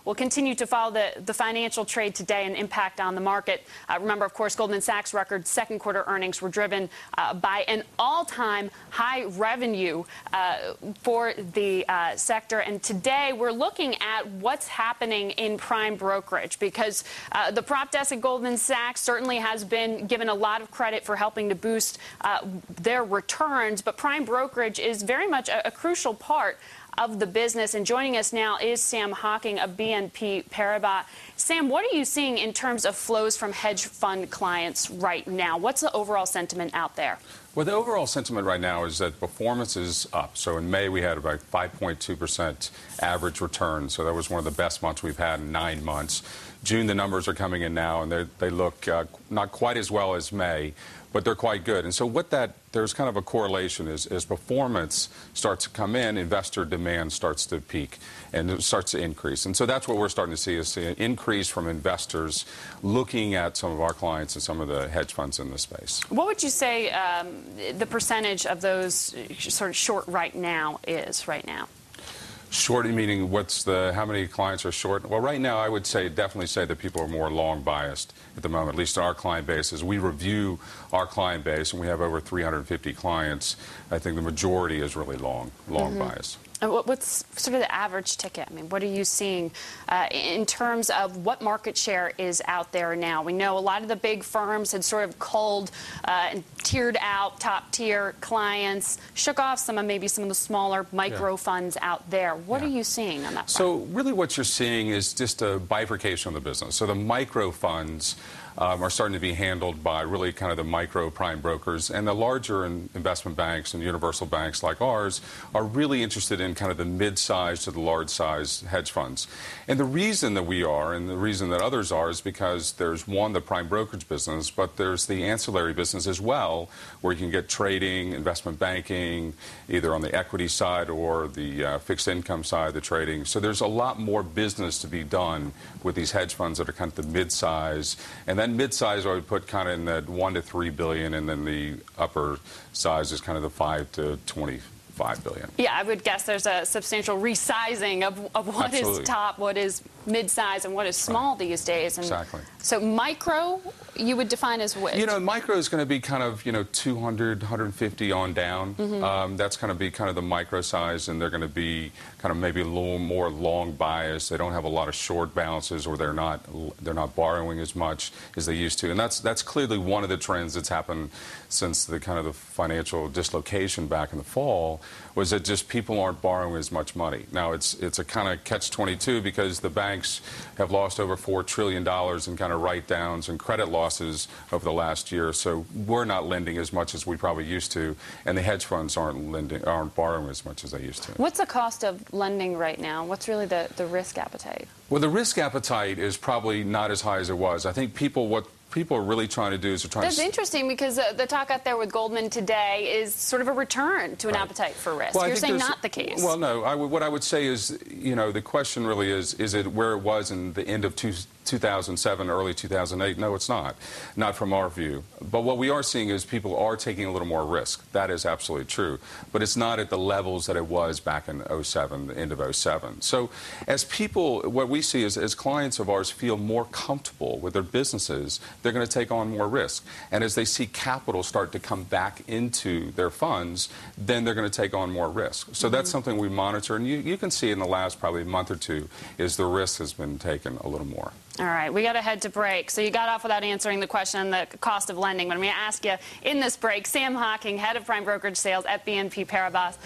We'll continue to follow the financial trade today and impact on the market. Remember, of course, Goldman Sachs record second quarter earnings were driven by an all-time high revenue for the sector. And today we're looking at what's happening in prime brokerage, because the prop desk at Goldman Sachs certainly has been given a lot of credit for helping to boost their returns. But prime brokerage is very much a crucial part of the business. And joining us now is Sam Hocking of B.N.P. Paribas. Sam, what are you seeing in terms of flows from hedge fund clients right now? What's the overall sentiment out there? Well, the overall sentiment right now is that performance is up. So in May, we had about 5.2% average return. So that was one of the best months we've had in 9 months. June, the numbers are coming in now, and they look not quite as well as May, but they're quite good. And so there's kind of a correlation as performance starts to come in, investor demand starts to peak and it starts to increase. And so that's what we're starting to see, is an increase from investors looking at some of our clients and some of the hedge funds in the space. What would you say the percentage of those sort of short right now is right now? Short meaning how many clients are short? Well, right now I would definitely say that people are more long biased at the moment, at least our client base. As we review our client base, and we have over 350 clients, I think the majority is really long biased. And what's sort of the average ticket? I mean, what are you seeing in terms of what market share is out there now? We know a lot of the big firms had sort of culled and tiered out top-tier clients, shook off maybe some of the smaller micro funds out there. What are you seeing on that front? So really what you're seeing is just a bifurcation of the business. So the micro funds are starting to be handled by really kind of the micro prime brokers, and the larger investment banks and universal banks like ours are really interested in kind of the mid-size to the large-size hedge funds. And the reason that we are, and the reason that others are, is because there's one, the prime brokerage business, but there's the ancillary business as well, where you can get trading, investment banking, either on the equity side or the fixed income side, the trading. So there's a lot more business to be done with these hedge funds that are kind of the mid-size. And then mid-size I would put kind of in that $1 to $3 billion, and then the upper size is kind of the $5 to $25 billion. Yeah, I would guess there's a substantial resizing of what is top, what is mid-size, and what is small these days. And exactly. So micro, you would define as which? You know, micro is going to be kind of, 200, 150 on down. That's going to be kind of the micro size, and they're going to be kind of maybe a little more long bias. They don't have a lot of short balances, or they're not borrowing as much as they used to. And that's clearly one of the trends that's happened since the kind of the financial dislocation back in the fall, was that just people aren't borrowing as much money. Now, it's a kind of catch-22, because the banks have lost over $4 trillion in kind of write-downs and credit losses over the last year. So we're not lending as much as we probably used to, and the hedge funds aren't borrowing as much as they used to. What's the cost of lending right now? What's really the risk appetite? Well, the risk appetite is probably not as high as it was. I think what people are really trying to do is That's interesting, because the talk out there with Goldman today is sort of a return to an appetite for risk. Well, you're saying not the case. Well, no. What I would say is, the question really is it where it was in the end of 2007, early 2008? No, it's not. Not from our view. But what we are seeing is people are taking a little more risk. That is absolutely true. But it's not at the levels that it was back in 07, the end of 07. So as people, what we see is as clients of ours feel more comfortable with their businesses, they're going to take on more risk. And as they see capital start to come back into their funds, then they're going to take on more risk. So that's something we monitor. And you can see in the last probably month or two is the risk has been taken a little more. All right, we got to head to break. So you got off without answering the question on the cost of lending. But I'm going to ask you in this break, Sam Hocking, head of prime brokerage sales at B.N.P. Paribas.